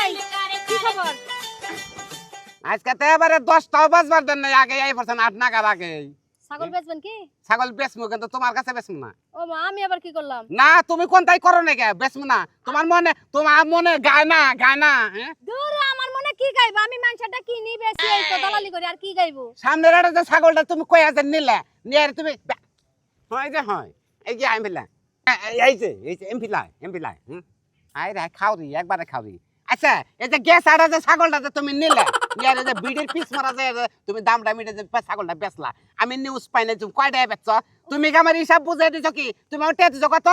ভাই কি খবর? আজকে তো এবারে 10টাও বাজবার দেন নাই, আগে এই পারছেন 8 নাগাদ আগে। ছাগল বেচবেন কি? ছাগল বেচমু কিন্তু তোমার কাছে বেচমু না। ও মা, আমি আবার কি করলাম? না তুমি কোনটাই করো না কে বেচমু না। তোমার মনে গায় না হ্যাঁ? দূর, আমার মনে কি গাইবো? আমি মাংসটা কিনি বেশি এই তো দালালি করি, আর কি গাইবো? সামনের আড়ে যে ছাগলটা তুমি কই আছে নিলে নিয়ে তুমি হয় যে হয় এই যে এমপিলা এই যে এমপিলা আই রে খাওরি একবারে খাওরি। আচ্ছা এই যে গ্যাস আড়ে যে ছাগলটা যে তুমি নিলে নিয়ে যে বিড়ির পিস মারা যে তুমি দামটা মিটে যে ছাগলটা বেচলা, আমি নিউজ পাই না তুমি কয়টা বেচছ? তুমি কি আমার হিসাব বুঝাই দিছো কি? তুমি আমার টেয়া দিছো কত?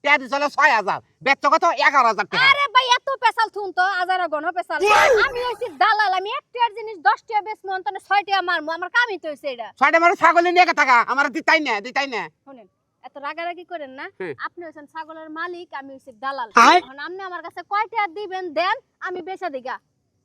টেয়া দিছো 6000, বেচছ কত? 11000 টাকা। আরে ভাই এত পেছাল থুন তো, আজারা গণ পেছাল। আমি হইছি দালাল, আমি 1 টাকার জিনিস 10 টাকা বেচমু, অন্তনে 6 টাকা মারমু, আমার কামই তো হইছে এটা। 6টা মারো ছাগল নিয়ে টাকা আমার দিতাই না। শুনেন, এত রাগারাগি করেন না। আপনি হইছেন ছাগলের মালিক, আমি হইছি দালাল। আয়। এখন আপনি আমার কাছে কয় টাকা দিবেন দেন, আমি বেচা দিগা।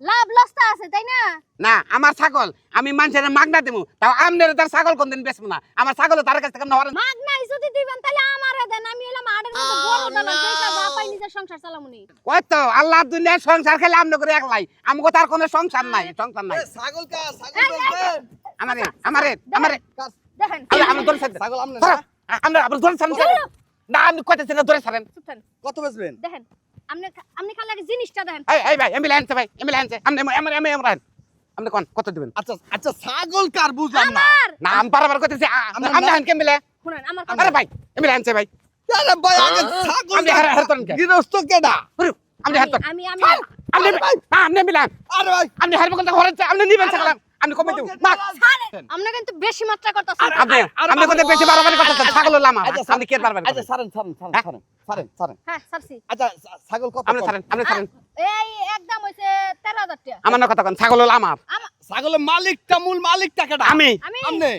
লাভ লসটা আছে তাই না? না আমার ছাগল আমি মানুষের মাগনা দেবো, তাও আমনের তার ছাগল কোনদিন বেচবো না। আমার ছাগল তার কাছ থেকে নেওয়ার মাগনাই যদি দিবেন তাহলে আমারে দেন, আমি এলাম আড়ের মধ্যে বড় দালাল, পয়সা যা পাই নিজের সংসার চালামুনি। ওই তো আল্লাহ দুনিয়ার সংসার খেলে আমনে করে একলাই, আমগো তার কোনো সংসার নাই। ছাগল দেন আমারে দেখেন আমি ধরে ছাড়েন ছাগল আমনে আমরা ধরে ছাড়েন না, আমি কইতেছি না ধরে ছাড়েন। চুপ থাকেন। কত বেচবেন? দেখেন আপনি খালি আগে জিনিসটা দেখেন। এই ভাই অ্যাম্বুলেন্স ভাই অ্যাম্বুলেন্স আপনি কোন কত দিবেন? আচ্ছা ছাগল কার বুঝলাম না। আমার না আমি বারবার কইতেছি আপনি হান কেমলে? শুনেন আমার আরে ভাই অ্যাম্বুলেন্স ভাই আরে ভাই আগে ছাগল আপনি হারতন কে? গৃহস্থ কেডা? আপনি হারতন আমি আপনি আপনি মিলান আরে ভাই আপনি হারবে কথা হচ্ছে আপনি নিবেন ছাগল আপনি কমে দেব না। আমরা কিন্তু বেশি মাত্রা করতেছি। আপনি কথা বেশি বারবারই করতেছেন, ছাগল লামা আপনি কে বারবার আচ্ছা ছাড়েন হ্যাঁ সারছি। আচ্ছা ছাগল কত? আপনি ছাড়েন এই একদম হইছে 13000 টাকা। আমার না কথা কোন ছাগল লামা ছাগলের মালিকটা মূল মালিকটা কেডা? আমি আমনে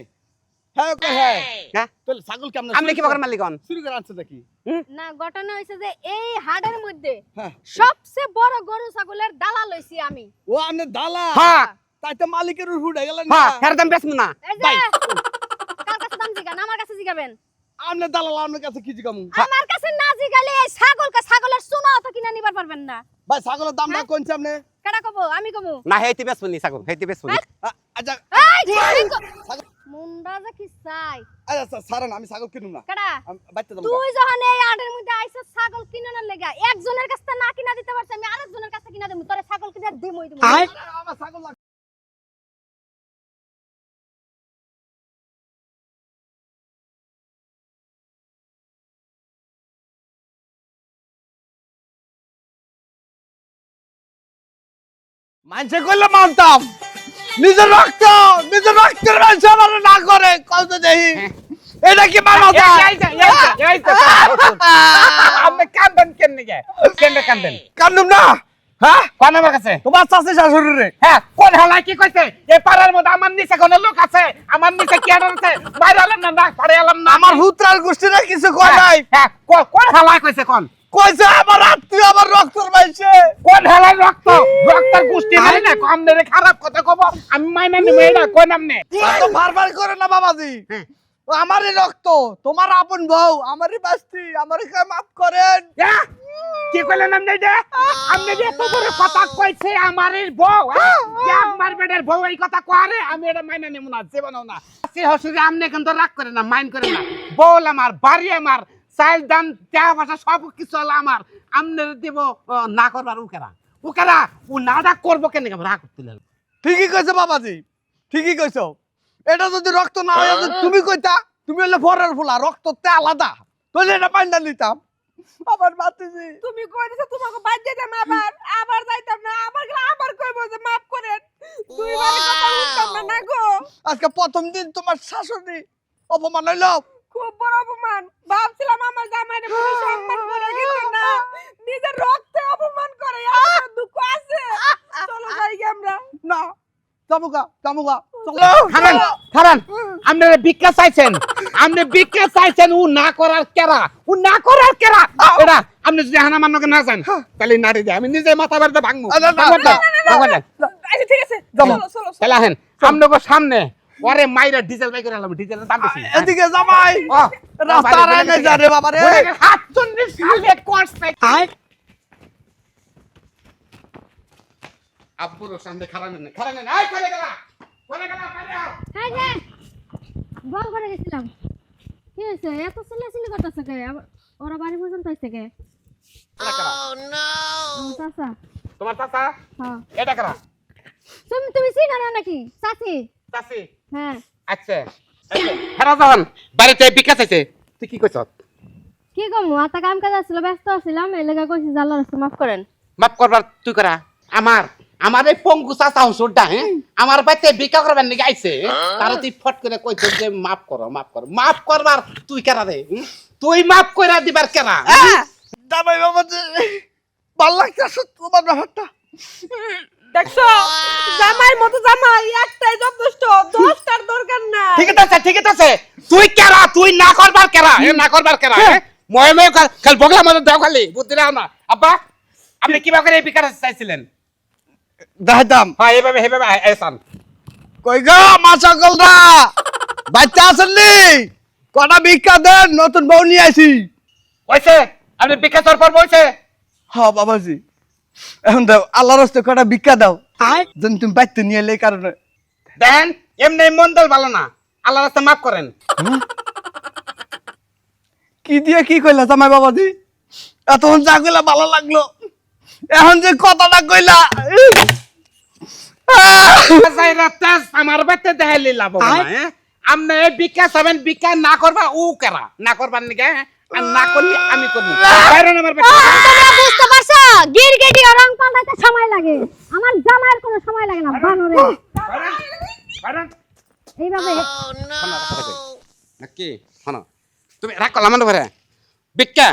হ্যাঁ কই হ্যাঁ হ্যাঁ তাহলে ছাগল কেমনে আপনি কি বাগান মালিক হন? শুরু করে আনছে নাকি? না, ঘটনা হইছে যে এই হাটের মধ্যে হ্যাঁ সবচেয়ে বড় গরু ছাগলের দালাল হইছি আমি। ও আমনে দালা হ্যাঁ তাই তো মালিকের হুড়ে গেলেন না। হ্যাঁ হের দাম বেচমু না। এই যে কার কাছে দাম জিগান, আমার কাছে জিগাবেন। আমনে দালাল আমনের কাছে কি জিগামু? আমার কাছে না জিগালে এই ছাগলের সোনাও তো কিনা নিবার পারবেন না। ভাই ছাগলের দাম না কোনছে আমনে? কেডা কব? আমি কব। না হেইতে বেচমু নি ছাগল হেইতে বেচমু নি। আচ্ছা মুন্ডা যে কি চাই আচ্ছা ছাড়েন আমি ছাগল কিনুম না। কেডা? বাইতে দাম তুই যখন এই হাটের মধ্যে আইছস ছাগল কিনানোর লাগা, একজনের কাছে না কিনা দিতে পারছ, আমি আরেকজনের কাছে কিনা দেব। তোরে ছাগল কিনা দিমই দিমু। আমার ছাগল লাগবে। মানছে কইলে মানতাম, নিজের রক্তের মানছে আমার না করে কত দেহি এটা কি মানতা? আপনি কাঁদেন কেন নিকে? কাঁদেন কান্দুম না হ্যাঁ কোন আমার কাছে? তোমার চাষে শাশুড়ি রে হ্যাঁ কোন হালাই কি কইছে? এই পাড়ার মধ্যে আমার নিচে কোন লোক আছে? আমার নিচে কি আড়াল আছে? বাইরে আলাম না পাড়ে আলাম না। আমার হুত্রার গোষ্ঠীরা কিছু কয় নাই। হ্যাঁ কোন হালাই কইছে? কোন কইছে আমার আত্মীয় আমার রক্তের মাইছে। কোন হালাই রক্তের গোষ্ঠী নাই না কম নেরে খারাপ কথা কব আমি মাইনা নিব এটা কোন আমনে? এত বারবার করে না বাবাজি, ও আমারই রক্ত, তোমার আপন বউ, আমারই বাস্তি, আমারই মাফ করেন। কি কইলেন আপনি এটা? আপনি যে এত বড় কথা কইছে আমারই বউ, আমার বেটার বউ এই কথা কয়, আমি এটা মাইনা নিব না জীবনও না। সে হসুরে আমনে কিন্তু রাগ করে না, মাইন্ড করে না। বল আমার বাড়ি আমার চাইল দান টাকা পয়সা সব কিছু হলো আমার, আমনে দেব না করবার উকেরা ও নাটা করবো কেন রাগ করতে লাগলো। ঠিকই কইছো বাবাজি, ঠিকই কইছো। এটা যদি রক্ত না হয় তুমি কইতা, তুমি হলে ফরের ফুলা, রক্ততে আলাদা, তাহলে এটা পাইনা নিতাম। আবার বাতিজি তুমি কই দিছো তোমাকে বাদ দিতাম, আবার যাইতাম না, আবার কইবো যে মাফ করেন। দুইবারই কথা উঠতাম না গো। আজকে প্রথম দিন তোমার শাশুড়ি অপমান হইলো। খুব বড় অপমান। ভাবছিলাম আমার জামাইরে পুরো সম্মান করে, কিন্তু না, নিজের রক্তে অপমান করে। আমার দুঃখ আছে। চলো যাই আমরা। না জামুগা খারান আপনারা ভিক্ষা চাইছেন ও না করার কেরা এটা আপনি যদি হানা মান্নকে না যান তাহলে নারী যায় আমি নিজে মাথা বাড়িতে ভাঙবো। আচ্ছা ঠিক আছে, চলো চলো। তাহলে আহেন আপনাকে সামনে ওরে মাইরা ডিজেল বাই করে আলাম, ডিজেলের দাম বেশি। এদিকে জামাই রাস্তা রাইনে যা রে বাবা রে। হাত চন্দ্রে সালে কোর্স পাই আব্বুর সামনে খারাপ নেই আই করে গেলা বাইরে আও হ্যাঁ হ্যাঁ বল করে গেছিলাম কি হয়েছে এত চিল্লাচিল্লি করতেছে কে ওরা বাড়ি পর্যন্ত হয়েছে কে চাচা তোমার চাচা হ্যাঁ এটা কারা তুমি চিনো না নাকি চাচি চাচি হ্যাঁ আচ্ছা হেরা যখন বাড়িতে বিকাশ আছে তুই কি কইছ কি কমু আতা কাম কাজ ছিল ব্যস্ত ছিলাম এই লাগা কইছি যে আল্লাহর রাস্তা মাফ করেন মাফ করবার তুই করা আমার এই পঙ্গু চাচা হুসুরটা হ্যাঁ আমার বাড়িতে বিকা করবার নাকি আইছে তার তুই ফট করে কইছ যে মাফ করবার তুই কেরা রে তুই মাফ কইরা দিবার কেরা জামাই বাবাজি ভাল লাগতেছে তোমার ব্যাপারটা দেখছো জামাইয়ের মতো জামাই একটাই যথেষ্ট 10টার দরকার নাই ঠিক আছে তুই কেরা তুই না করবার কেরা ময় খাল বগলা মধ্যে দাও খালি বুদ্ধি দাও না আব্বা আপনি কিভাবে করে এই বিকাশ চাইছিলেন দেখাইতাম হ্যাঁ এইভাবে এসান কই গো মা সকলরা বাচ্চা আসেননি কটা ভিক্ষা দেন নতুন বউ নিয়ে আইছি হইছে আপনি বিকাশ তোর পর বলছে হ্যাঁ বাবাজি এখন দাও আল্লাহর রাস্তায় কটা ভিক্ষা দাও যেন তুমি বাইতে নিয়ে এলে এই কারণে দেখেন এমনি মন দল ভালো না আল্লাহ রাস্তা মাফ করেন কি দিয়ে কি কইলা জামাই বাবাজি এতক্ষণ যা কইলা ভালো লাগলো এখন যে কথাটা কইলা আমার বাড়িতে দেখাইলে লাভ হ্যাঁ আপনি বিকাশ হবেন বিকাশ না করবা ও কেরা না করবার নিকে আর না করলে আমি করবো বাইরে আমার তোমরা বুঝতে পারছো গিরগিটি আর রং পাল্টাতে সময় লাগে আমার জামাইয়ের কোনো সময় লাগে না বানরে এইভাবে নাকি শোনো তুমি রাগ করলাম না ঘরে বিজ্ঞা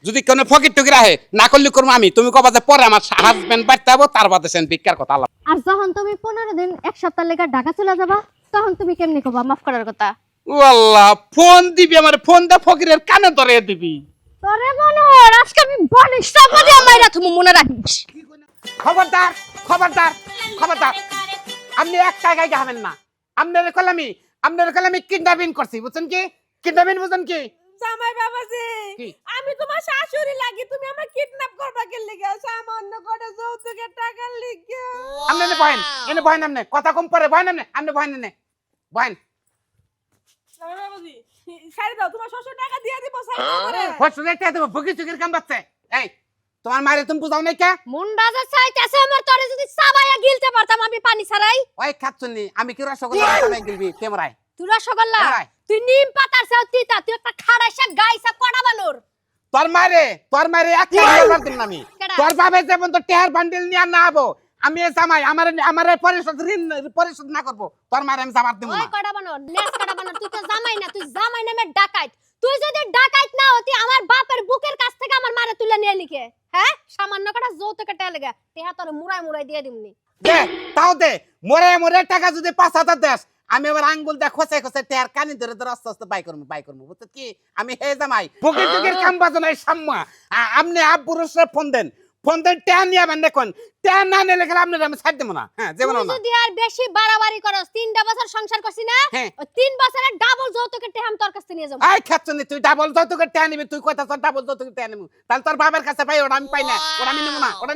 যদি কোনো ফকির টুকির আহে না করলে করবো আমি তুমি কবা যে পরে আমার হাজবেন্ড বাড়তে যাবো তার বাদে সেন ভিক্ষার কথা আল্লাহ আর যখন তুমি 15 দিন এক সপ্তাহ লেগে ঢাকা চলে যাবা তখন তুমি কেমনি কবা মাফ করার কথা ও আল্লাহ ফোন দিবি আমার ফোন দে ফকিরের কানে ধরে দিবি তোরে মনোর আজকে আমি বলিস সবাই আমাইরা তুমি মনে রাখিস খবরদার আপনি এক টাকায় যাবেন না আপনার কলামি কিডন্যাপিং করছি বুঝছেন কি কিডন্যাপিং বুঝছেন কি জামাই বাবাজি কি? আমি তোমার শাশুড়ি লাগি তুমি আমার কিডন্যাপ করবা কে লাগি সামান্য করে যৌতুকের টাকা লাগি আপনি এনে বহেন আপনি কথা কম পরে বহেন আপনি বহেন জামাই বাবাজি ছাড়ি দাও তোমার শ্বশুর টাকা দিয়ে দিব ছাড়ি দাও করে ফসল একটা দেবো ফকির চুকির কাম বাচ্চা এই তোমার মারে তুমি বুঝাও নাই কে মুন্ডা যে চাইতেছে আমার তোরে যদি সাবাইয়া গিলতে পারতাম আমি পানি ছাড়াই ওই খাচ্ছনি আমি কি রসগোল্লা খাবে গিলবি তেমরাই তুই রসগোল্লা এরাই। তুই নিম পাতার সাথে তিতা তুই একটা খাড়াইসা গাইসা কড়া বানর তোর মারে এক টাকা দিন আমি কেডা? তোর বাবে যেমন তো টেহার বান্ডিল নিয়ে না আবো আমি এ জামাই আমার পরিশোধ ঋণ পরিশোধ না করবো তোর মারে আমি জামার দিব ওই না কড়া বানর লেস কড়া বানর তুই তো জামাই না তুই জামাই নামে ডাকাইত তুই যদি ডাকাইত না হতি আমার বাপের বুকের কাছ থেকে আমার মারে তুলে নিয়ে লিখে হ্যাঁ সামান্য কটা যৌতুকে টাকা লাগা তেহা তোর মুড়াই দিয়ে দিমনি দে তাও দে মরে টাকা যদি 5,000 দেস আমি আবার আঙ্গুল দে খোসে টেহার কানি ধরে আস্তে বাই করবো বুঝছ কি আমি হে জামাই বুকের টুকের কাম বাজনাই সাম্মা আপনি আব্বুরসে ফোন দেন টেহা নিয়ে আবেন দেখুন টেহা না নিলে গেলে আপনার আমি ছাড় দেবো না হ্যাঁ যেমন তুই না যদি আর বেশি বাড়াবাড়ি করস 3টা বছর সংসার করছিস না হ্যাঁ। ওই 3 বছরের ডাবল যৌতুকের টাকা আমি তোর কাছ থেকে নিয়ে যাব আই খাচ্ছনি তুই ডাবল যৌতুকের টেহা নিবি তুই কইতা তোর ডাবল যৌতুকের টেহা নিবি তাহলে তোর বাবার কাছে পাই ওটা আমি পাই না ওটা আমি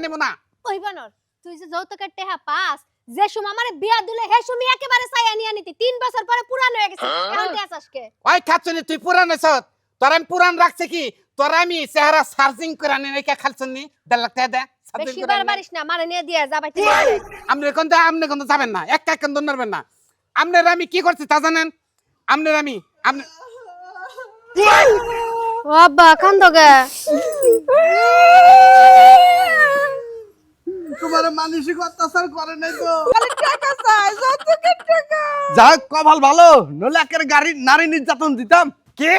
নেবো না ওই বানর তুই যে যৌতুকের টাকা পাস যে সময় আমারে বিয়া দিলে হে সময় একেবারে চাইয়া নিয়ে নিতি 3 বছর পরে পুরান হয়ে গেছে এখন তে আসাস কে ওই খাচ্ছনি তুই পুরান এসত তোর আমি পুরান রাখছে কি তোর আমি চেহারা সার্জিং করে আনি রেখে খালছনি 1.5 লাখ টাকা দে বেশি বারবারিস না মানে নিয়ে দিয়া যাবাই তুই আপনি কোন যাবেন না এক এক কোন নড়বেন না আপনার আমি কি করছি তা জানেন আপনি ও আব্বা কান্দোগে তোমার মানসিক অত্যাচার করে নাই তো খালি টাকা চাই যৌতুকের টাকা যাক কপাল ভালো নলে একের গাড়ি নারী নির্যাতন দিতাম কি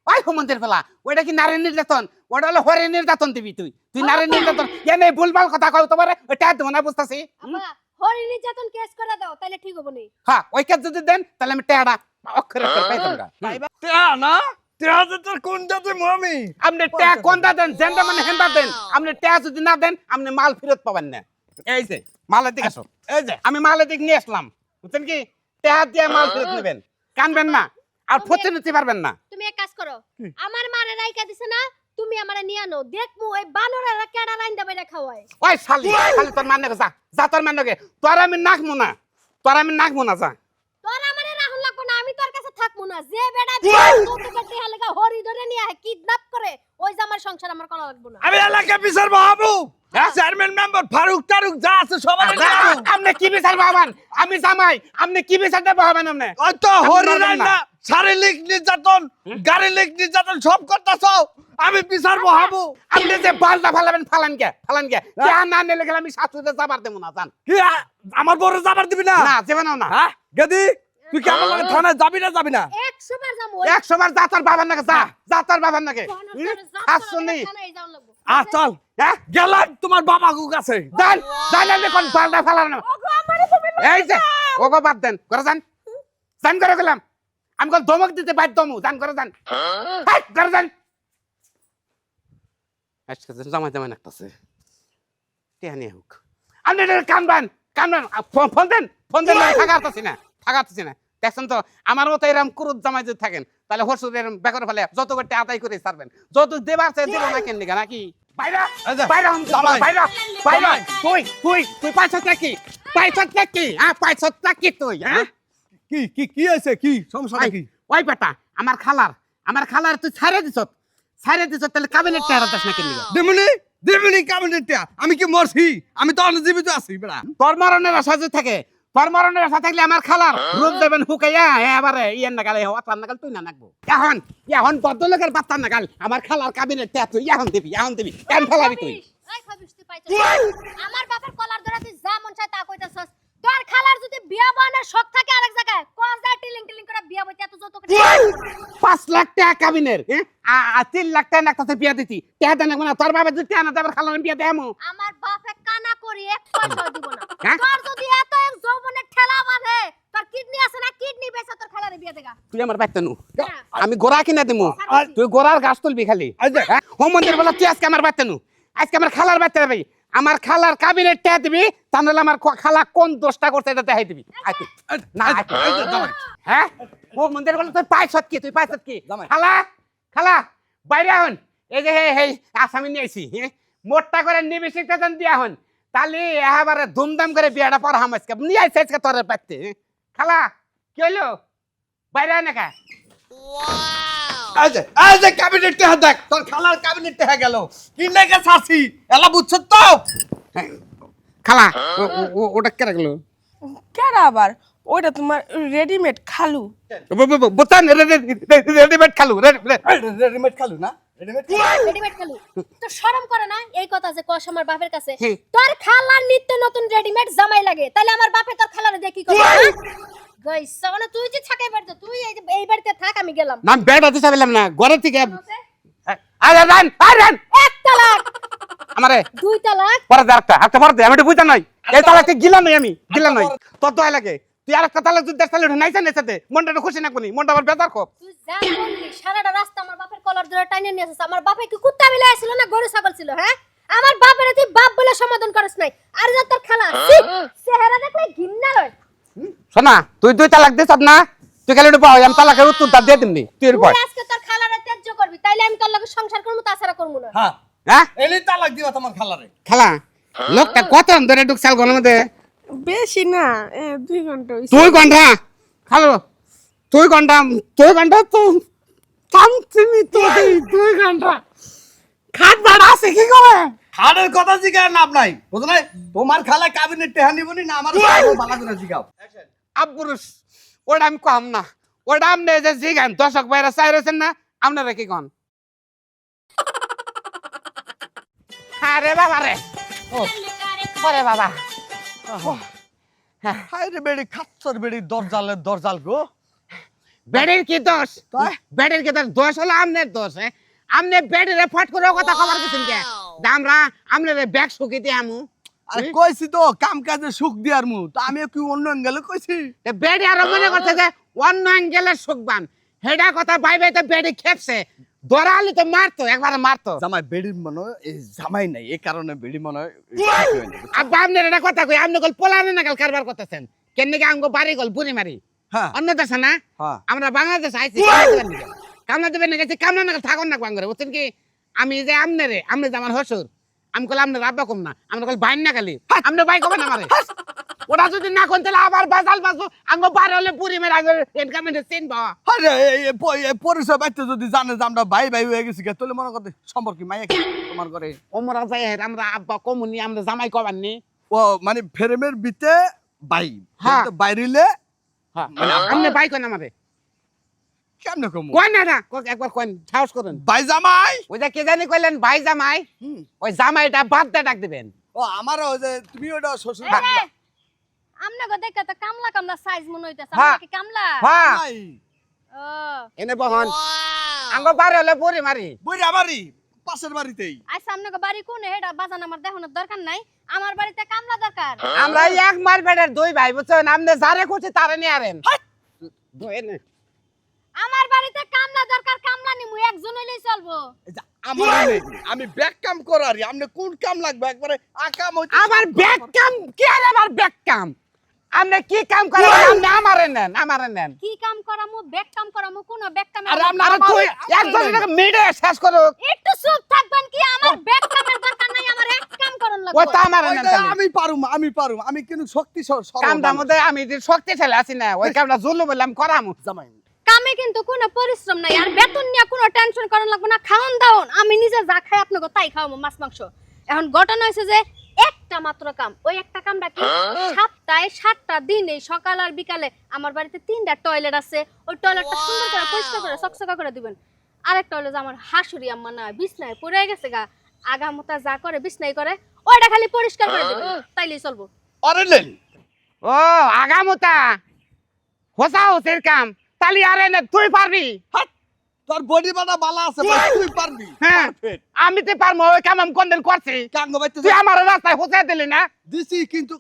ওই হুমন্তের ফেলা ওইটা কি নারী নির্যাতন ওটা হলো হরে নির্যাতন দিবি তুই নারী নির্যাতন এনে ভুলভাল কথা কও তোমার ওইটা দেবো না বুঝতেছি আব্বা হরি নির্যাতন কেস করে দাও তাহলে ঠিক হবে নি হ্যাঁ ওই কাজ যদি দেন তাহলে আমি টেহাটা অক্ষরে পাইতাম না তেহা না তেহা যে তোর কোন জাতে মামি আপনি টেহা কোনটা দেন যেনটা মানে হেনটা দেন আপনি টেহা যদি না দেন আপনি মাল ফেরত পাবেন না এই যে মালের দিকে আসো এই যে আমি মালের দিক নিয়ে আসলাম বুঝছেন কি টেহা দিয়ে মাল ফেরত নেবেন কানবেন না আর ফতে নিতে পারবেন না তুমি এক কাজ করো আমার মারে রাইকা দিছে না তুমি আমারে নিয়ে আনো দেখমু ওই বানরেরা কেডা রাইন্দা বাইরা খাওয়ায় ওই শালি শালি তোর মান নাকি যা তোর মান নাকি তোর আমি নাকমু না যা তোর আমারে রাহুল লাগবো না আমি তোর কাছে থাকবো না যে বেড়া তোকে টেহা লাগা হরি ধরে নিয়ে কিডন্যাপ করে ওই যে আমার সংসার আমার করা লাগবো না আমি এলাকা বিচার বাবু হ্যাঁ? চেয়ারম্যান মেম্বার ফারুক টারুক যা আছে সবাই আপনি কি বিচার পাবেন আমি জামাই আপনি কি বিচার দেব হবেন আপনি ওই তো হরি পারবেন না। রান্না শারীরিক নির্যাতন গারীরিক নির্যাতন সব করতেছ আমি বিচার বহাবো আপনি যে বালটা ফালান কে কে না নিলে গেলে আমি শাশুড়ে যাবার দেব না জান কি আমার বড় যাবার দিবি না না জীবনও না হ্যাঁ গেদি তুই কি আমার লগে থানায় যাবি না 100 বার যাবো 100 বার যা তোর বাবার নাকি যা তোর বাবার নাকি আসুনি আ চল হ্যাঁ গেলাম তোমার বাবাকু কাছে জান আমি কোন বালটা ফালানো এই যে ওগো বাদ দেন করে জান করে গেলাম আমি কোন ধমক দিতে বাধ্য দমু জান করে যান হাই করে যান আজকে জামাই নাকতাছে টেহানি হোক আপনি কানবান ফোন দেন থাকারতাছি না দেখছেন তো আমার মতো এরকম কুরুত জামাই যদি থাকেন তাহলে হরসুর এরকম বেকার ফেলে যত করতে আদায় করে ছাড়বেন যত দেবার চাই দেব না কেন নিগা নাকি বাইরা তুই পাইছত নাকি তুই হ্যাঁ কি হয়েছে কি সমস্যা কি ওই বেটা আমার খালার তুই ছাড়ে দিছত তাহলে কাবিনেট টেহারা দাস না কেন নিগা দিমুনি কাবিনেটটা আমি কি মরছি আমি তো জীবিত আছি বেড়া তোর মরণের আশা যদি থাকে তোর মরণের আশা থাকলে আমার খালার রূপ দেবেন হুকাইয়া এবারে ইয়ের নাগালে হওয়ার নাগাল তুই না নাকবো এখন বদলোকের বাচ্চার নাগাল আমার খালার কাবিনেট টেয়া তুই এখন দিবি কেন ফেলাবি তুই আমার বাপের কলার ধরে তুই যা মন চায় তা কইতাছস তোর খালার যদি বিয়া বানার শখ থাকে আরেক জায়গায় কোন যায় টিলিং করে বিয়া বইতে এত যত করে 5 লাখ টাকা কাবিনের 3 লাখ টাকা নাকতাছে বিয়া দিতি টেয়া দেন না তোর বাবা যদি টেয়া না দেবার খালার বিয়া দেমু আমার বাপে কানা করি এক পয়সা দিব না হ্যাঁ? তোর যদি এত এক যৌবনের ঠেলা বাঁধে তোর কিডনি আছে না কিডনি বেচা তোর খালারে বিয়া দেগা তুই আমার বাইতে নু হ্যাঁ। আমি গোড়া কিনা দিমু তুই গোড়ার গাছ তুলবি খালি হ্যাঁ? হোম মন্দির বলা তুই আজকে আমার বাইতে নু আজকে আমার খালার বাইতে ভাই আমার খালার কাবিনেট টেয়া দিবি তাহলে আমার খালা কোন দোষটা করছে এটা দেখাই দিবি আয় তুই। না আয় তুই। হ্যাঁ হোম মন্দির বলা তুই পাইছত কি খালা বাইরে হন এই যে এই আসামি নিয়ে আইছি মোটটা করে নিবেশিকটা দেন দিয়া হন তাহলে এবারে ধুমধাম করে বিয়াটা পড়াম আজকে নিয়ে আইছে আজকে তোর পাইতে খালা কি হইলো বাইরে আয় না কা এই যে ক্যাবিনেটটা দেখ তোর খালার ক্যাবিনেটটা গেল কি লেগে ছাড়ছি এলা বুঝছ তো খালা ওটা কে রাখলো কেন আবার ওইটা তোমার রেডিমেড খালু বোতান রেডিমেড খালু রেডিমেড খালু না রেডিমেড রেডিমেড খালু তো শরম করে না এই কথা যে কস আমার বাপের কাছে হুম। তোর খালার নিত্য নতুন রেডিমেড জামাই লাগে তাহলে আমার বাপে তোর খালারে দিয়ে কি করবে গাইস মানে তুই যে ছাকাই বাড়তে তুই এই বাড়িতে থাক আমি গেলাম না বেড দিতে পারলাম না ঘরে থেকে আরে রান এক তালাক আমারে 2 তালাক পরে দে একটা পরে দে আমি তো বুঝা নাই এই তালাকে গিলা নাই আমি গিলা নাই তোর তো লাগে তুই আর একটা তালাক যদি দেখ তাহলে নাইছে নেছে মনটা খুশি না কোনি মনটা আবার বেজার খুব তুই যা বললি সারাটা রাস্তা আমার বাপের কলার ধরে টাইনে নিয়ে আসছিস আমার বাপে কি কুত্তা বিলে ছিল না গরু ছাগল ছিল হ্যাঁ আমার বাপের তুই বাপ বলে সমাধান করিস নাই আর যা তোর খালা চেহারা দেখলে ঘৃণা লয় শোনা তুই 2 তালাক দিছ না তুই খালি একটু আমি তালাকের উত্তরটা দিয়ে দিমনি তুই এর পর তুই আজকে তোর খালারে ত্যায্য করবি তাইলে আমি তোর লগে সংসার করব তাছাড়া করব না হ্যাঁ হ্যাঁ এলি তালাক দিবা তোমার খালারে খালা লোকটা কত ধরে ঢুকছাল গনের মধ্যে বেশি না 2 ঘন্টা হইছে 2 ঘন্টা খালো 2 ঘন্টা তো শান্তি তো 2 ঘন্টা খাট বাড়া আছে কি করে খালের কথা জিগার নাম নাই বুঝো নাই তোমার খালা ক্যাবিনেট টেহা নিবনি না আমার বালা করে জিগাও আব্বুরুস ওটা আমি কম না ওটা আমনে যে জিগান দর্শক বাইরে চাইরেছেন না আপনারা কি কন আরে বাবা রে ওরে বাবা হাই রে বেড়ি খাচ্ছর বেড়ি দরজাল গো বেডের কি দোষ তাই? বেডের কি দোষ হলো আমনের দোষ আমনে বেডের ফট করে কথা কবার গেছেন কে আমরা আমনের ব্যাগ শুকিয়ে আমু আরে কইছি তো কাম কাজে সুখ দিয়ার মু তো আমি কি অন্য অ্যাঙ্গেলে কইছি বেডে আর মনে করছে যে অন্য অ্যাঙ্গেলের সুখবান হেডা কথা ভাই তো বেডে খেপছে দরালি তো মারতো একবার মারতো জামাই বেড়ির মনে এই জামাই নাই এই কারণে বেড়ি মনে আব্বা আপনার এটা কথা কই আপনি গল পোলানে না গল কারবার করতেছেন কেন নাকি আমগো বাড়ি গল বুড়ি মারি হ্যাঁ অন্য দেশে না হ্যাঁ আমরা বাংলাদেশ আইছি কামনা দেবেন না গেছি কামনা না থাকুন না বাঙ্গরে বুঝছেন কি আমি যে আমনে যে আমার হসুর আমি কল আমনে আব্বা কম না আমরা কল বাইন না খালি আমনে ভাই কবে না আমারে ওরা যদি না কোন তাহলে আবার বাজাল বাজবো আঙ্গ বার হলে পুরি মেরে আগে এনকামেন্টে চিনবা আরে এই পরিচয় বাইতে যদি জানে যে আমরা ভাই ভাই হয়ে গেছি তাহলে মনে করতে সম্পর্ক মাইয়া কি তোমার করে ওমরা যাই আমরা আব্বা কমুনি আমরা জামাই কবাননি ও মানে ফেরেমের বিতে ভাই হ্যাঁ। বাইরিলে হ্যাঁ আমনে ভাই কোন আমারে কেমনে কম কোন না একবার কোন সাহস করেন ভাই জামাই ওই যে কে জানি কইলেন ভাই জামাই ওই জামাইটা বাদ দিয়ে ডাক দিবেন ও আমারও যে তুমি ওটা শ্বশুর আমনে গো দেখে তো কামলা সাইজ মনে হইতাছে হ্যাঁ। আমরা কি কামলা হ্যাঁ ভাই ও এনে বহন আঙ্গ বার হলে পুরি মারি বুইরা বাড়ি পাশের বাড়িতেই আচ্ছা আমনে গো বাড়ি কোনে হেডা বাজান আমার দেখানোর দরকার নাই আমার বাড়িতে কামলা দরকার আমরা এক মার বেড়ের দুই ভাই বুঝছেন আমনে যারে করছি তারে নিয়ে আরেন এনে আমার বাড়িতে কামলা দরকার কামলা নিমু একজন হইলেই চলবো এই যে আমার আমি ব্যাক কাম করারি আপনি কোন কাম লাগবে একবারে আকাম হইতে আমার ব্যাক কাম কি আর আমার ব্যাক কাম আমনে কি কাম করেন আমনে আমারে নেন কি কাম করামু ব্যাক কাম করামু কোন ব্যাক কামে আরে আমার- আরে তুই একজন এটাকে মেরে শেষ করো একটু চুপ থাকবেন কি আমার ব্যাক কামের দরকার নাই আমার এক কাম করন ওই লাগবে তো আমারে নেন ওইটা খালি। আমি পারুম আমি কিন্তু শক্তি কামটার মধ্যে আমি যে শক্তিশালী আছি না ওই কামটা জুলু বললাম করামু জামাই কামে কিন্তু কোনো পরিশ্রম নাই আর বেতন নিয়ে কোনো টেনশন করার লাগবে না খাওন দাওন আমি নিজে যা খাই আপনাকে তাই খাওয়াবো মাছ মাংস এখন ঘটনা হয়েছে যে একটা মাত্র কাম ওই একটা কামটা কি সপ্তাহে 7টা দিনে সকাল আর বিকালে আমার বাড়িতে 3টা টয়লেট আছে ওই টয়লেটটা সুন্দর করে পরিষ্কার করে চকচকা করে দিবেন আরেকটা হলো যে আমার হাসুরি আম্মা না বিছনায় পড়ে গেছে গা আগামোতা যা করে বিছনায় করে ওইটা খালি পরিষ্কার করে দিবেন তাইলেই চলবো আরে লেন ও আগামুতা হোসা হোসের কাম তালি আরে না তুই পারবি তোর বডি বানা বালা আছে ভাই তুই পারবি হ্যাঁ Perfect. আমি তো পারবো ওই কাম আমি কোনদিন করছি কাঙ্গ বাইতে তুই আমার রাস্তায় হোসা দিলি না দিছি কিন্তু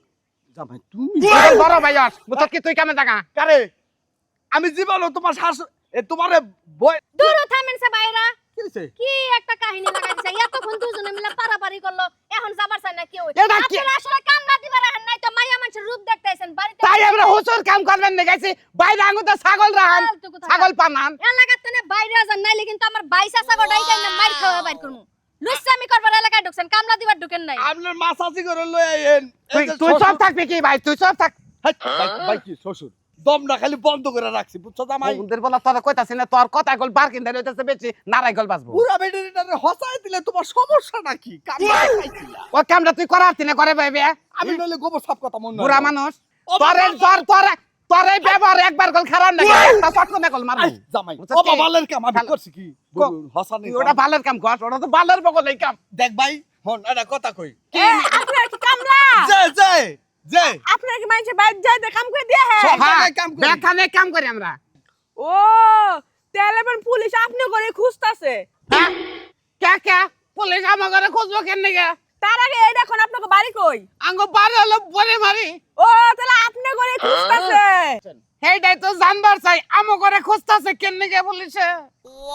জামাই তুমি তুই বড় ভাই আস বুঝছ কি তুই কামে জাগা কারে আমি জীবন তোমার শাশু তোমারে বই দূর থামেন সে বাইরা কি হইছে কি একটা কাহিনী লাগাইছে এতক্ষণ দুজনে মিলে পারাপারি করলো এখন যাবার চাই না কেউ এটা কি? আপনারা আসলে কাম না দিবার রাখেন নাই তো মাইয়া মানুষের রূপ দেখতেছেন বাড়িতে তাই আমরা হোসর কাম করবেন না গেছি বাইরে আঙ্গুতে ছাগল রাহান ফালতু কথা। ছাগল পানান এলাকাতে না বাইরে যান নাইলে কিন্তু আমার বাইসা ছাগড়াই কাই না মার খাওয়া বাইর করমু লুচ্চামি করবার এলাকায় ঢুকছেন কামলা দিবার ঢুকেন নাই আপনার মাসাজি করে লই আইন তুই সব থাকবি কি ভাই তুই সব থাক ভাই কি শ্বশুর দমটা খালি বন্ধ করে রাখছি বুঝছো জামাই ওদের বলা তোর কইতাছিস না তোর কথা গল বার কিনতে রইতেছে বেশি নারাই গল বাজবো পুরা বেডেরিটারে হসাই দিলে তোমার সমস্যাটা কি কাম খাইছিলা ও কামটা তুই করার তিনে করে ভাইবে আমি নইলে গোবর সাপ কথা মন বুড়া মানুষ ও তোরে বাবা। তোরে ব্যবহার একবার গল খারাপ না একটা চটকো না গল মারবো জামাই বুঝছো ও কি? বাবালের কাম আমি ভালো। করছি কি কো- হসানি তুই ওটা ভালোর কাম কর ওটা তো ভালোর বগলেই কাম দেখ ভাই হন এটা কথা কই আপনার কি কামলা যে আপনার কি মানুষের বাইরে যাইতে কাম করে দিয়ে হ্যাঁ সব জায়গায় কাম করি। বেখানে কাম করি আমরা ও তাহলে পুলিশ আপনি করে খুঁজতাছে হ্যাঁ কে কে পুলিশ আমার ঘরে খুঁজবো কেন গে তার আগে এই দেখুন আপনাকে বাড়ি কই আঙ্গ বাড়ি হলো বলে মারি ও তাহলে আপনি করে খুঁজতাছে সেইটাই তো জানবার চাই আমার ঘরে খুঁজতেছে কেন গে পুলিশে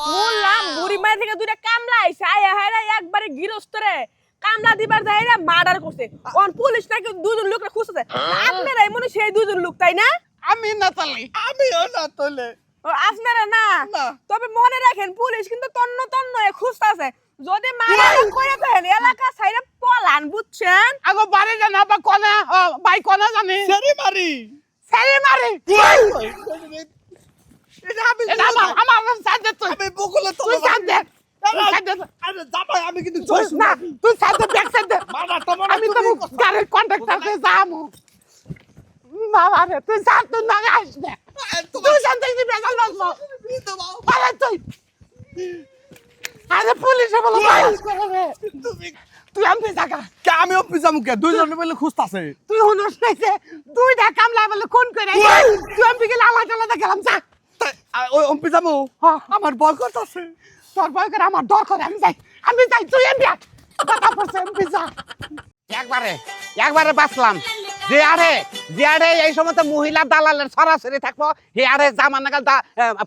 বললাম বুড়ি মায়ের থেকে দুইটা কামলা আইছে আয়া হায়রা একবারে গিরস্তরে কামলা দিবার যাইরা মার্ডার করছে অন পুলিশ নাকি দুজন লোকরা খুঁজতেছে আপনারাই মনে সেই দুজন লোক তাই না আমি না তালি আমিও না তোলে ও আপনারা না না। তবে মনে রাখেন পুলিশ কিন্তু তন্ন তন্ন খুঁজতেছে যদি মার্ডার করে দেন এলাকা ছাইরা পলান বুঝছেন আগো বাড়ি জানা বা কোনে ভাই কোনে জানি সেরি মারি সেরি মারি এটা আমি এটা আমার সাথে তুই আমি বকুলে তো তুই সাথে আরে জামাই আমি কিন্তু তুই জয়সু না তুই সাথে ব্যাক সাইডে মানা তো আমি তো গাড়ির কন্ট্রাক্টরকে যাবো বাবা রে তুই সাথ তুই না আসবে তুই জানতে কি বেজাল বাজবো আরে তুই আরে পুলিশে বলো বাস করবে তুমি তুই আমি জায়গা কে আমি অফিস যাবো কে দুইজন মিলে খুঁজতাছে তুই হনস নাইছে দুইটা কামলা বলে কোন করে তুই আমি গেলে আলাদা আলাদা গেলাম যা ওই অফিস যাবো আমার ভয় করতেছে তোর ভয় করে আমার ডর করে আমি যাই তুই এমবি কথা পড়ছে এমবি যা একবারে বাঁচলাম যে আরে এই সময় মহিলা দালালের সরাসরি থাকবো হে আরে জামান নাগাল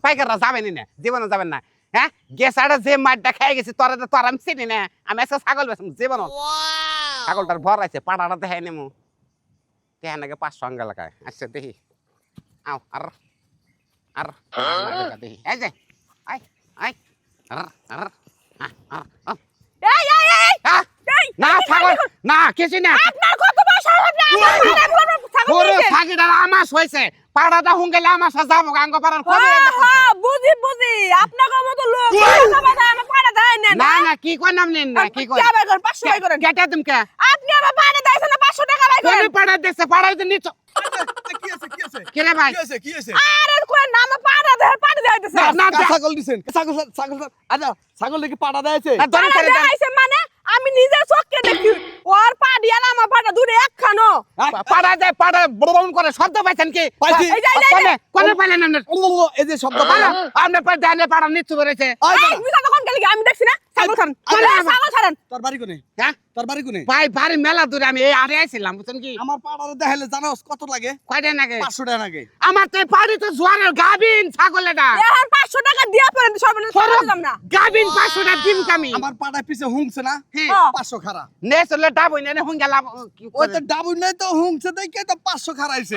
পাইকাররা যাবেনি না জীবনে যাবেন না হ্যাঁ গেছাড়ে যে মাঠটা খেয়ে গেছি তোর আমি চিনি না আমি আজকে ছাগল বেছম জীবন ছাগলটার ভর আছে পাড়াটা দেখাই নেমু দেখান নাকি 500 আঙ্গা লাগায় আচ্ছা দেখি আও আর দেখি এই যে আই আর এই এই এই হ্যাঁ? এই, না এই, ছাগল এই, না কিছু না আপনার কত বয়স হলো আপনি আমার পাড়ায় ছাগল পুরো দিয়েছেন? ছাগিটা আমাস হয়েছে পাড়াটা হুঙ্গেলে আমার সাথে যাবো গাঙ্গ পাড়ার খবর হ্যাঁ, হ্যাঁ, বুঝি বুঝি আপনার মতো লোক আমার পাড়া দেয় না না না কি কই নাম নেন না কি কই 500 টাকা করেন কেটা তুমি কে আপনি আমার পাড়া দেয়ছেন না 500 টাকা বাই কোন করেন পাড়া দেখছে পাড়াই তো নিচ কি আছে কি আছে কে রে ভাই কি আছে কি আছে আরে কই না আমার পাড়া দেয় পাড়া দেয়তেছে না কার ছাগল দিছেন ছাগল ছাগল আচ্ছা ছাগল নাকি পাড়া দেয়ছে না ধরে পাড়া ছেড়ে দেন দেয়ছে মানে আমি নিজের চোখে দেখি ওর পাড়ি আর আমার পাড়া দূরে একখানো পাড়া যায় পাড়া বড় করে শব্দ পাইছেন কি পাইছি। এই যে, এই যে, এই যে। কোনে পাইলেন না এই যে শব্দ পাড়া আপনি পাড়া জানে পাড়া নিচু করেছে এই মিছা তখন গেলি আমি দেখছি না ছাগল ছাড়েন ছাগল ছাড়েন তোর বাড়ি কোনে হ্যাঁ তোর বাড়ি কোনে ভাই ভারী মেলা দূরে আমি এই আরে আইছিলাম বুঝছেন কি আমার পাড়ারে দেখাইলে জানোস কত লাগে কয়টা নাকি 500 টাকা লাগে আমার তো এই পাড়ি তো জোয়ারের গাবিন ছাগল এটা এখন 500 টাকা দিয়া পড়েন সর্বনিম্ন সরব দিলাম না গাবিন 500 টাকা দিম কামি আমার পাড়ায় পিছে হুংছে না হ্যাঁ। 500 খারা নে চলে ডাবই না হুন গেলাম ওই তো ডাবু নাই তো হুংছে দেখে তো 500 খারাইছে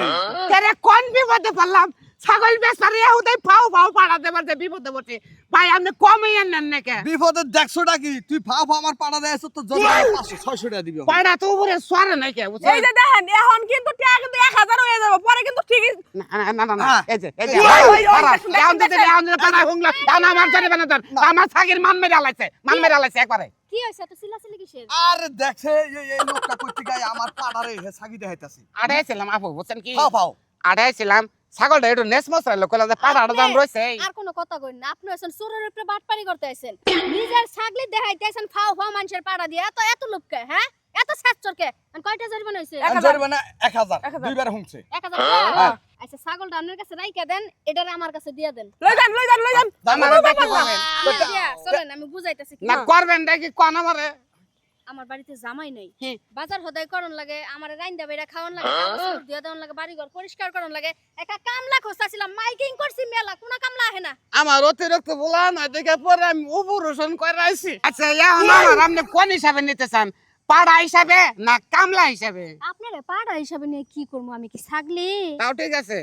তেরে কোন বিপদে পড়লাম ছাগল বেচারে হুদাই ফাও ফাও পাড়া দেবার যে বিপদে বটে ভাই আপনি কমই আনেন নাকি বিপদে 150 টাকা কি তুই ফাও ফাও আমার পাড়া দেয়ছ তো যদি 500 600 টাকা দিবি পাড়া তো উপরে সরে নাকি এই বুঝছেন যে দেখেন এখন কিন্তু টাকা কিন্তু 1000 হয়ে যাবে পরে কিন্তু ঠিক না এই যে ওই, পাড়া দেখুন, এখন যদি দেখুন। এখন যদি পাড়া হুংলা এখন আমার জানি বানাতেন আমার ছাগির মান মেরে আলাইছে একবারে কি হইছে এত চিল্লাচিল্লি কিসের আরে দেখে এই লোকটা কইতে গায় আমার পাড়ারে হে সাগি দেখাইতাছি আড়াইছিলাম আপু বুঝছেন কি ফাও ফাও আড়াইছিলাম ছাগলটা একটু নেসমস হলো কইলা যে পাড়াটা দাম রয়েছে আর কোনো কথা কই না আপনি আছেন চোরের উপরে বাটপারি করতে আছেন নিজের ছাগলি দেখাইতে আছেন ফাও ফাও মানুষের পাড়া দিয়ে এত লোককে হ্যাঁ এত সাচ্চরকে আর কয়টা জরিমানা হইছে 1000 জরিমানা 1000 দুইবার হুংছে 1000 টাকা আচ্ছা ছাগলটা আপনার কাছে রাইখা দেন এটারে আমার কাছে দিয়ে দেন লই যান লই যান লই যান আমার দেখি বলেন দিয়া দিয়া, চলেন আমি বুঝাইতাছি কি না করবেন নাকি কোন আমারে আমার বাড়িতে জামাই নাই হুম। বাজার হদাই করন লাগে আমার রাইন্দা বেড়া খাওয়ান লাগে কাপড় ধুয়া দেওয়ান লাগে বাড়ি ঘর পরিষ্কার করন লাগে একা কামলা খোঁজতাছিলাম মাইকিং করছি মেলা কোন কামলা আহে না আমার অতিরিক্ত বলা না দেখে পরে আমি উপরোষণ করে আইছি আচ্ছা এখন আমার আপনি কোন হিসাবে নিতে চান পাড়া হিসাবে না কামলা হিসাবে আপনারে পাড়া হিসাবে নিয়ে কি করবো আমি কি ছাগলি তাও ঠিক আছে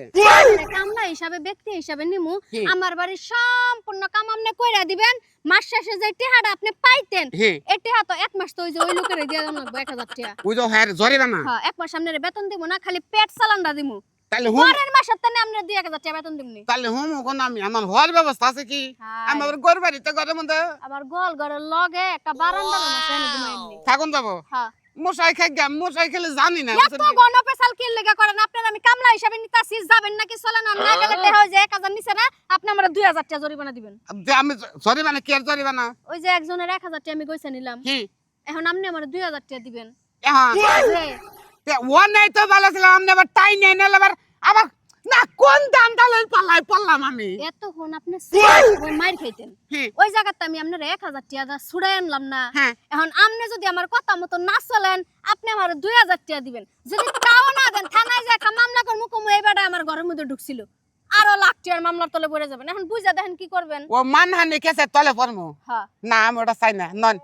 কামলা হিসাবে ব্যক্তি হিসাবে নিমু কি? আমার বাড়ির সম্পূর্ণ কাম আপনি কইরা দিবেন মাস শেষে যে টেহাটা আপনি পাইতেন হি এই টেহা তো এক মাস তো ওই যে ওই লোকের দিয়ে দেন লাগবে 1000 টাকা ওই যে হ্যাঁ জরিমানা হ্যাঁ এক মাস আপনারে বেতন দিব না খালি পেট চালানটা দিমু তাহলে হুম পরের মাসের তানে আপনার 2000 টাকা বেতন দিমনি তাহলে হুম কোন আমি আমার হওয়ার ব্যবস্থা আছে কি হাই। আমার ঘর বাড়িতে ঘরের মধ্যে আবার গোল ঘরের লগে একটা বারান্দার মতো এনে দিমু এমনি থাকুন যাবো হ্যাঁ মশাই খাই গাম মশাই খেলে জানি না এত গণপেশাল কি লেগা করেন আপনার আমি কামলা হিসাবে নিতাছি যাবেন নাকি চলেন আর না গেলে টেহা হয়ে যায় 1000 নিছে না আপনি আমার 2000 টাকা জরিমানা দিবেন যে আমি জরিমানা কি আর জরিমানা ওই যে একজনের 1000 টাকা আমি কইছে নিলাম কি এখন আপনি আমার 2000 টাকা দিবেন এখন যে ও নাই তো ভালো ছিল আপনি আবার টাই নেই না আবার না কোন দাম ডালের পাল্লাই পড়লাম আমি এতক্ষণ আপনি ওই মাইর খাইতেন কি ওই জায়গাতে আমি আপনার 1000 টাকা ছুড়ে আনলাম না হ্যাঁ এখন আপনি যদি আমার কথা মতো না চলেন আপনি আমার 2000 টাকা দিবেন যদি তাও না দেন থানায় যে একটা মামলা করবো কমু এই বেটা আমার ঘরের মধ্যে ঢুকছিল আরো লাখ টাকার মামলার তলে পড়ে যাবেন এখন বুঝা দেখেন কি করবেন ও মানহানি কেসে তলে পড়মু হ্যাঁ না আমি ওটা চাই না নন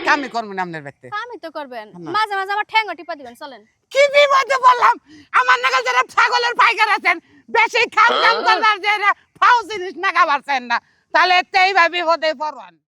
কামি করবো না আপনার ব্যক্তি আমি তো করবেন না। মাঝে মাঝে আমার ঠ্যাঙ্গো টিপা দিবেন চলেন কি বিপদে বললাম আমার নাগাল যারা ছাগলের পাইকার আছেন বেশি খাম খাম করবার যে ফাউ জিনিস না খাবার চান না তাহলে তেই ভাবি বিপদে পড়বান